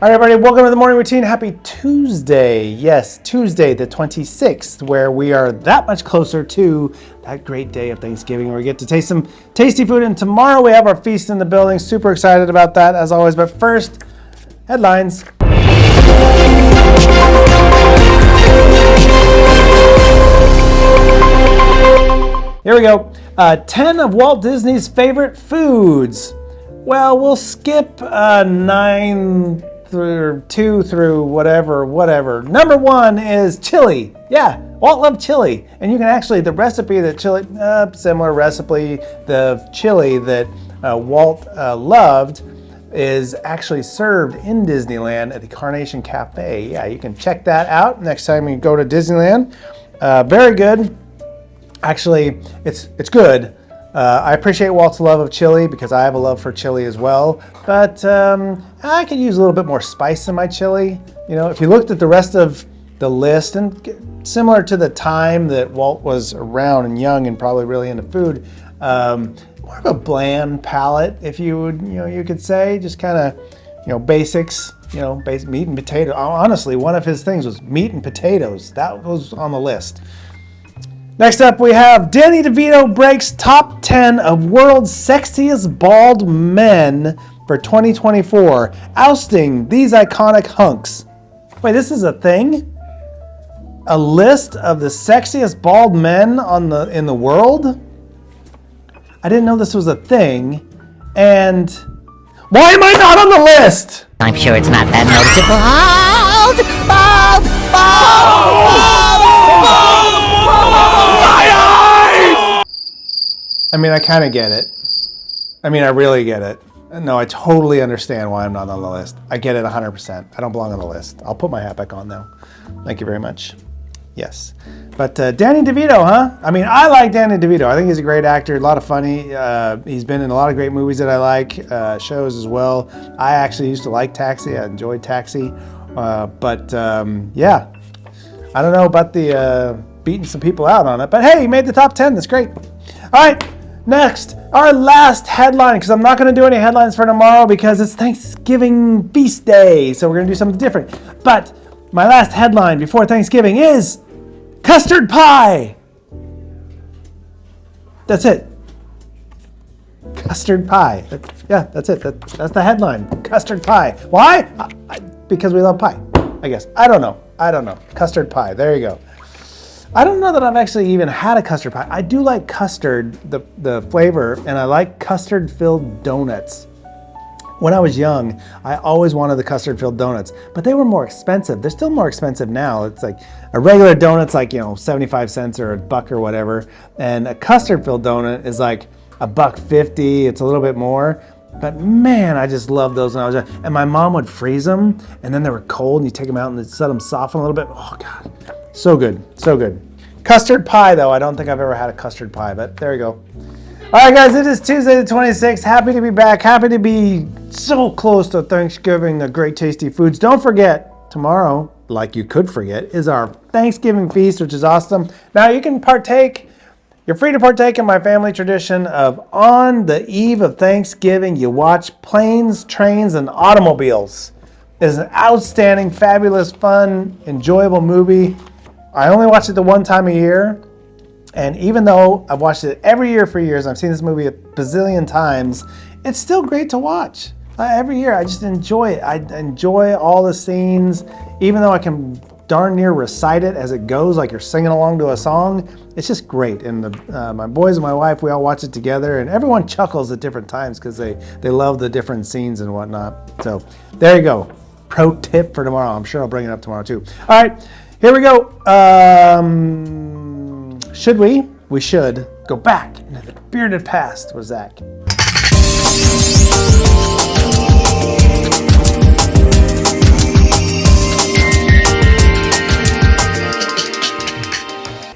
All right, everybody, welcome to the morning routine. Happy Tuesday. Yes, Tuesday the 26th, where we are that much closer to that great day of Thanksgiving where we get to taste some tasty food. And tomorrow we have our feast in the building. Super excited about that, as always. But first, headlines. Here we go. 10 of Walt Disney's favorite foods. Well, we'll skip 9 through 2 through whatever. Number 1 is chili. Yeah, Walt loved chili. And you can actually, the recipe that chili, similar recipe, the chili that Walt loved is actually served in Disneyland at the Carnation Cafe. Yeah, you can check that out next time you go to Disneyland. Very good. Actually, it's good. I appreciate Walt's love of chili because I have a love for chili as well. But I could use a little bit more spice in my chili. You know, if you looked at the rest of the list, and similar to the time that Walt was around and young and probably really into food, more of a bland palate, if you would, you could say, just kind of, basics. Meat and potato. Honestly, one of his things was meat and potatoes. That was on the list. Next up, we have Danny DeVito breaks top 10 of world's sexiest bald men for 2024, ousting these iconic hunks. Wait, this is a thing? A list of the sexiest bald men in the world? I didn't know this was a thing. And why am I not on the list? I'm sure it's not that noticeable. I mean, I kind of get it. I mean, I really get it. No, I totally understand why I'm not on the list. I get it 100%. I don't belong on the list. I'll put my hat back on, though. Thank you very much. Yes. But Danny DeVito, huh? I mean, I like Danny DeVito. I think he's a great actor, a lot of funny. He's been in a lot of great movies that I like, shows as well. I actually used to like Taxi. I enjoyed Taxi. Yeah. I don't know about the beating some people out on it. But hey, he made the top 10. That's great. All right. Next, our last headline, because I'm not going to do any headlines for tomorrow because it's Thanksgiving feast day, so we're going to do something different. But my last headline before Thanksgiving is custard pie. That's it. Custard pie. Yeah, that's it. That's the headline. Custard pie. Why? Because we love pie, I guess. I don't know. Custard pie. There you go. I don't know that I've actually even had a custard pie. I do like custard, the flavor, and I like custard-filled donuts. When I was young, I always wanted the custard-filled donuts, but they were more expensive. They're still more expensive now. It's like a regular donut's like, 75 cents or $1 or whatever, and a custard-filled donut is like $1.50. It's a little bit more. But man, I just loved those when I was young. And my mom would freeze them, and then they were cold, and you take them out and let them soften a little bit. Oh, God. So good, so good. Custard pie, though. I don't think I've ever had a custard pie, but there you go. All right, guys, it is Tuesday the 26th. Happy to be back. Happy to be so close to Thanksgiving, the great tasty foods. Don't forget, tomorrow, like you could forget, is our Thanksgiving feast, which is awesome. Now, you can partake. You're free to partake in my family tradition of on the eve of Thanksgiving, you watch Planes, Trains, and Automobiles. It is an outstanding, fabulous, fun, enjoyable movie. I only watch it the one time a year, and even though I've watched it every year for years, I've seen this movie a bazillion times, it's still great to watch. Every year, I just enjoy it. I enjoy all the scenes, even though I can darn near recite it as it goes, like you're singing along to a song. It's just great, and my boys and my wife, we all watch it together, and everyone chuckles at different times because they love the different scenes and whatnot. So there you go. Pro tip for tomorrow. I'm sure I'll bring it up tomorrow too. All right. Here we go. Should we? We should go back into the bearded past with Zach.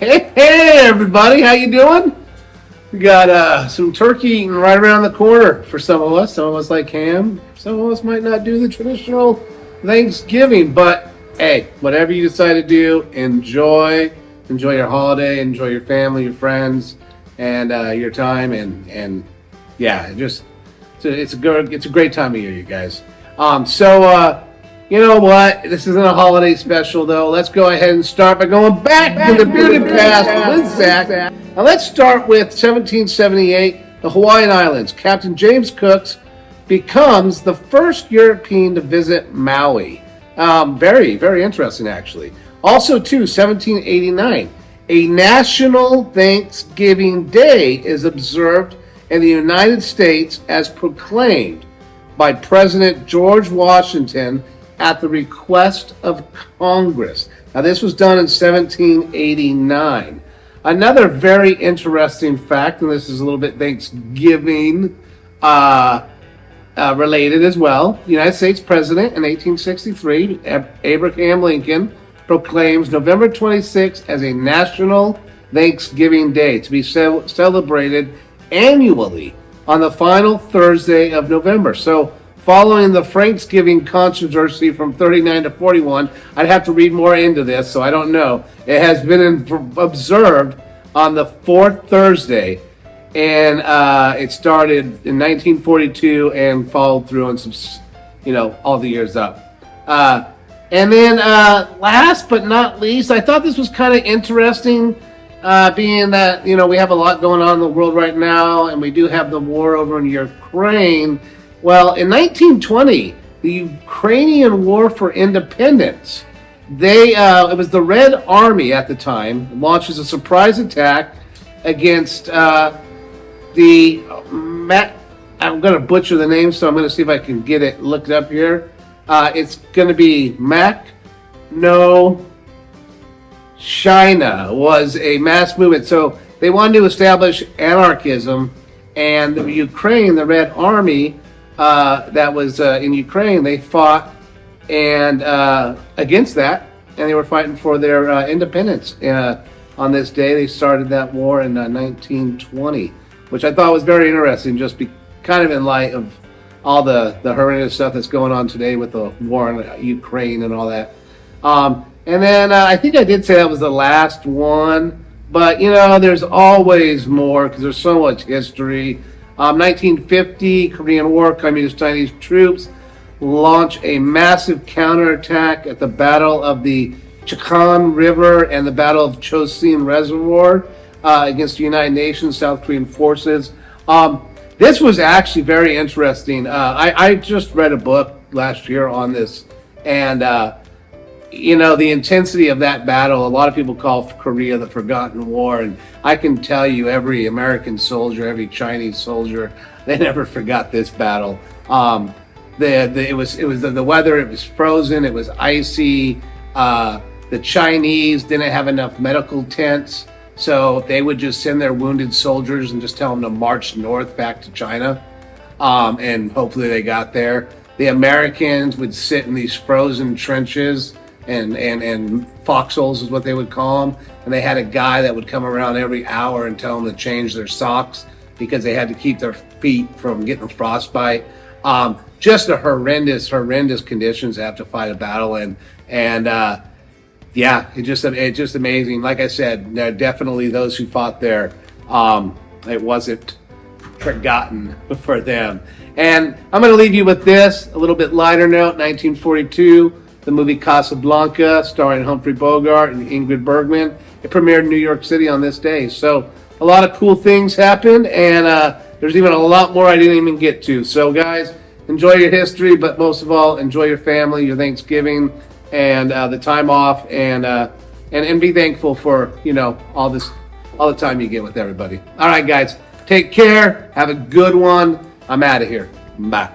Hey, everybody. How you doing? We got some turkey eating right around the corner for some of us. Some of us like ham. Some of us might not do the traditional Thanksgiving, but hey, whatever you decide to do, enjoy your holiday, enjoy your family, your friends, and your time, and yeah, it's a great time of year, you guys. So You know what? This isn't a holiday special, though. Let's go ahead and start by going back in the bearded past with Zach. Now, let's start with 1778, the Hawaiian Islands. Captain James Cook becomes the first European to visit Maui. Very, very interesting, actually. Also, too, 1789, a National Thanksgiving Day is observed in the United States as proclaimed by President George Washington at the request of Congress. Now, this was done in 1789. Another very interesting fact, and this is a little bit Thanksgiving related as well. The United States President in 1863, Abraham Lincoln, proclaims November 26th as a National Thanksgiving Day to be celebrated annually on the final Thursday of November. So, following the Franksgiving controversy from 39 to 41, I'd have to read more into this, so I don't know. It has been observed on the fourth Thursday, and it started in 1942 and followed through on some, all the years up. And then last but not least, I thought this was kind of interesting, being that, we have a lot going on in the world right now, and we do have the war over in Ukraine. Well, in 1920, the Ukrainian War for Independence, it was the Red Army at the time, launches a surprise attack against I'm going to butcher the name, so I'm going to see if I can get it looked up here. It's going to be China was a mass movement. So they wanted to establish anarchism, and the Ukraine, the Red Army that was in Ukraine, they fought and against that, and they were fighting for their independence. On this day, they started that war in 1920, which I thought was very interesting, just kind of in light of all the horrendous stuff that's going on today with the war in Ukraine and all that. And then I think I did say that was the last one, but there's always more because there's so much history. 1950, Korean War, Communist Chinese troops launch a massive counterattack at the Battle of the Chakan River and the Battle of Chosin Reservoir against the United Nations, South Korean forces. This was actually very interesting. I just read a book last year on this, and the intensity of that battle, a lot of people call Korea the Forgotten War, and I can tell you every American soldier, every Chinese soldier, they never forgot this battle. It was the weather, it was frozen, it was icy. The Chinese didn't have enough medical tents, so they would just send their wounded soldiers and just tell them to march north back to China, and hopefully they got there. The Americans would sit in these frozen trenches, and foxholes is what they would call them, and they had a guy that would come around every hour and tell them to change their socks because they had to keep their feet from getting frostbite. Just a horrendous conditions to have to fight a battle in, and it's just amazing. Like I said, there are definitely those who fought there. It wasn't forgotten for them. And I'm going to leave you with this, a little bit lighter note. 1942, the movie Casablanca, starring Humphrey Bogart and Ingrid Bergman. It premiered in New York City on this day. So a lot of cool things happened, and there's even a lot more I didn't even get to. So guys, enjoy your history, but most of all, enjoy your family, your Thanksgiving, and the time off, and be thankful for all the time you get with everybody. All right, guys, take care. Have a good one. I'm out of here. Bye.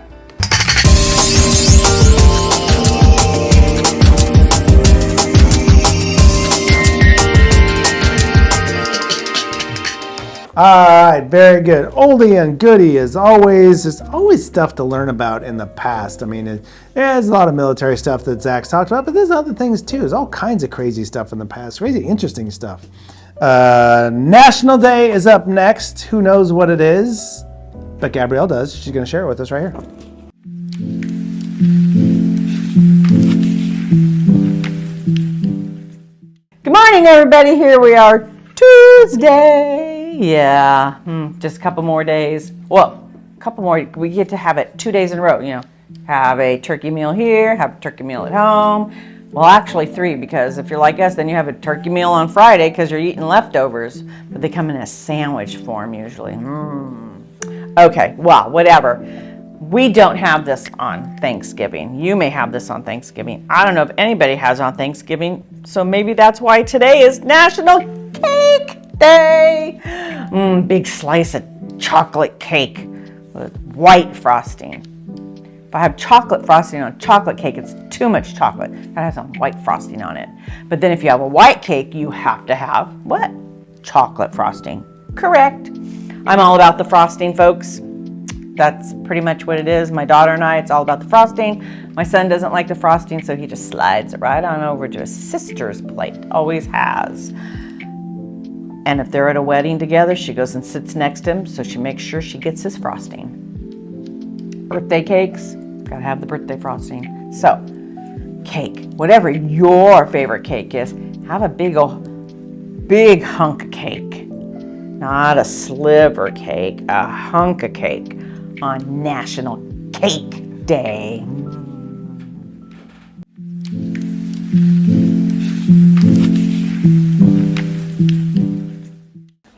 All right, very good. Oldie and goodie as always. There's always stuff to learn about in the past. I mean, there's a lot of military stuff that Zach's talked about, but there's other things too. There's all kinds of crazy stuff in the past, crazy interesting stuff. National Day is up next. Who knows what it is? But Gabrielle does. She's going to share it with us right here. Good morning, everybody. Here we are, Tuesday. Yeah, just a couple more days. Well, a couple more. We get to have it 2 days in a row, Have a turkey meal here, have a turkey meal at home. Well, actually 3, because if you're like us, then you have a turkey meal on Friday because you're eating leftovers. But they come in a sandwich form usually. Okay, well, whatever. We don't have this on Thanksgiving. You may have this on Thanksgiving. I don't know if anybody has on Thanksgiving, so maybe that's why today is National Cake Day. Big slice of chocolate cake with white frosting. If I have chocolate frosting on chocolate cake, it's too much chocolate. Gotta have some white frosting on it. But then if you have a white cake, you have to have what? Chocolate frosting. Correct. I'm all about the frosting, folks. That's pretty much what it is. My daughter and I, it's all about the frosting. My son doesn't like the frosting, so he just slides it right on over to his sister's plate. Always has. And if they're at a wedding together, she goes and sits next to him, so she makes sure she gets his frosting. Birthday cakes, gotta have the birthday frosting. So, cake, whatever your favorite cake is, have a big hunk of cake. Not a sliver cake, a hunk of cake on National Cake Day.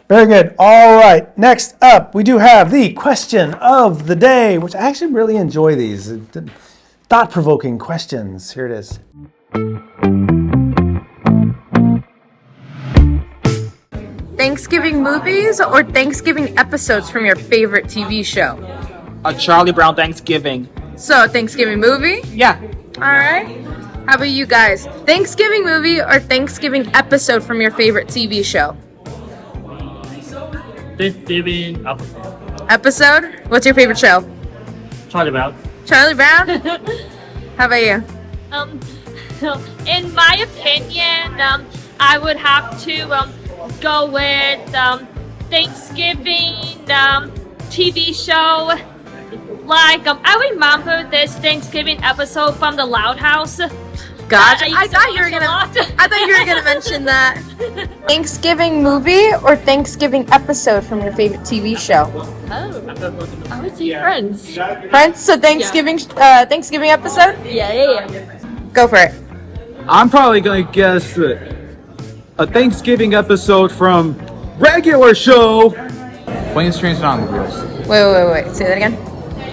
Very good. All right. Next up, we do have the question of the day, which I actually really enjoy these thought-provoking questions. Here it is. Thanksgiving movies or Thanksgiving episodes from your favorite TV show? A Charlie Brown Thanksgiving. So, Thanksgiving movie? Yeah. Alright. How about you guys? Thanksgiving movie or Thanksgiving episode from your favorite TV show? Thanksgiving Episode? What's your favorite show? Charlie Brown. Charlie Brown? How about you? In my opinion, I would have to go with Thanksgiving TV show. Like, I remember this Thanksgiving episode from the Loud House. Gotcha. I thought you were gonna mention that. Thanksgiving movie or Thanksgiving episode from your favorite TV show? Oh, I would say Friends. Friends? So Thanksgiving episode? Yeah. Go for it. I'm probably going to guess a Thanksgiving episode from regular show. Planes, Trains, and Automobiles. Wait. Say that again.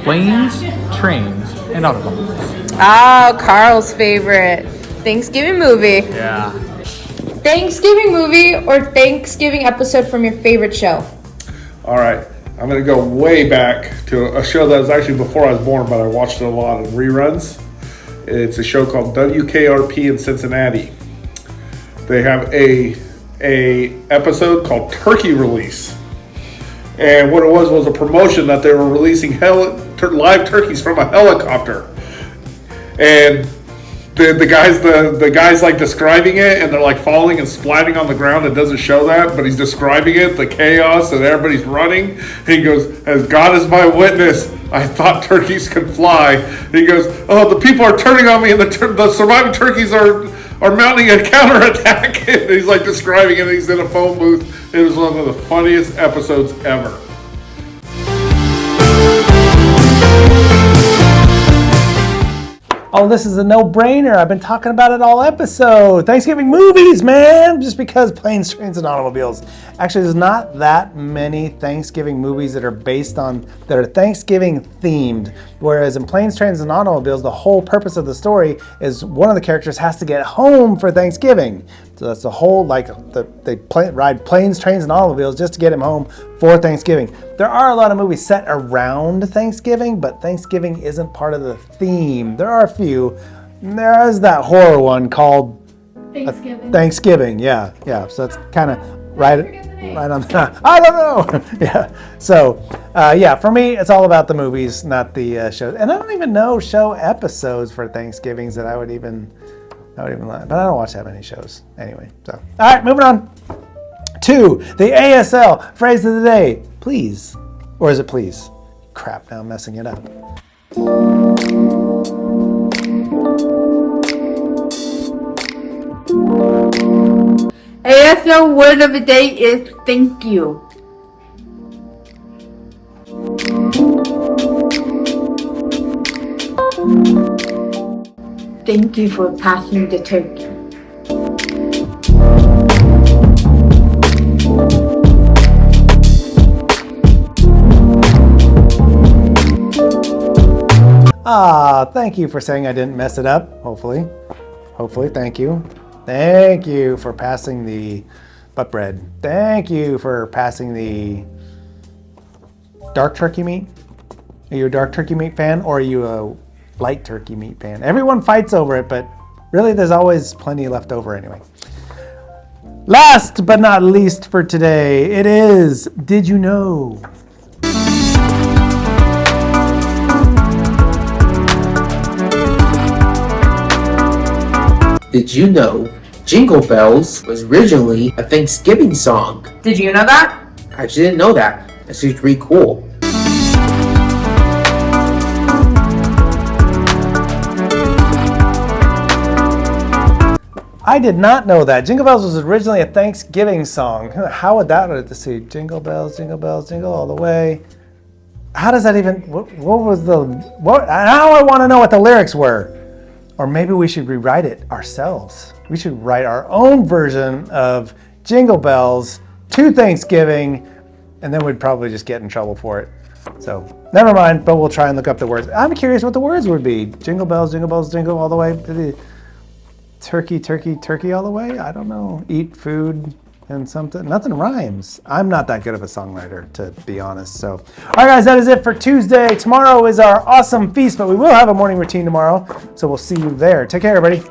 Planes, Trains, and Automobiles. Oh, Carl's favorite. Thanksgiving movie. Yeah. Thanksgiving movie or Thanksgiving episode from your favorite show? All right. I'm going to go way back to a show that was actually before I was born, but I watched it a lot in reruns. It's a show called WKRP in Cincinnati. They have a episode called Turkey Release. And what it was a promotion that they were releasing live turkeys from a helicopter. And the guys like describing it, and they're like falling and splatting on the ground. It doesn't show that, but he's describing it, the chaos, and everybody's running. He goes, "As God is my witness, I thought turkeys could fly." He goes, "Oh, the people are turning on me, and the surviving turkeys are mounting a counterattack." And he's like describing it, and he's in a phone booth. It was one of the funniest episodes ever. Oh, this is a no-brainer. I've been talking about it all episode. Thanksgiving movies, man. Just because Planes, Trains, and Automobiles. Actually, there's not that many Thanksgiving movies that are Thanksgiving themed. Whereas in Planes, Trains, and Automobiles, the whole purpose of the story is one of the characters has to get home for Thanksgiving. So that's the whole, they ride planes, trains, and automobiles just to get him home for Thanksgiving. There are a lot of movies set around Thanksgiving, but Thanksgiving isn't part of the theme. There are a few. There is that horror one called Thanksgiving. Yeah. So that's kind of right on the, I don't know. Yeah. So, for me, it's all about the movies, not the shows. And I don't even know show episodes for Thanksgivings that I would even like, but I don't watch that many shows anyway. So, all right, moving on to the ASL phrase of the day. Please, or is it please? Crap, now I'm messing it up. ASL word of the day is thank you. Thank you for passing the turkey. Ah, thank you for saying I didn't mess it up. Hopefully. Hopefully, thank you. Thank you for passing the butt bread. Thank you for passing the dark turkey meat. Are you a dark turkey meat fan or are you a light turkey meat fan? Everyone fights over it, but really there's always plenty left over anyway. Last but not least for today, it is Did You Know? Did you know Jingle Bells was originally a Thanksgiving song? Did you know that? I actually didn't know that. That's just pretty cool. I did not know that. Jingle Bells was originally a Thanksgiving song. How would that, let's see, jingle bells, jingle all the way. How does that even, what was the, now I want to know what the lyrics were. Or maybe we should rewrite it ourselves. We should write our own version of Jingle Bells to Thanksgiving, and then we'd probably just get in trouble for it. So never mind, but we'll try and look up the words. I'm curious what the words would be. Jingle bells, jingle all the way. Turkey, turkey, turkey all the way? I don't know. Eat food and something. Nothing rhymes. I'm not that good of a songwriter, to be honest. So, all right, guys, that is it for Tuesday. Tomorrow is our awesome feast, but we will have a morning routine tomorrow. So we'll see you there. Take care, everybody.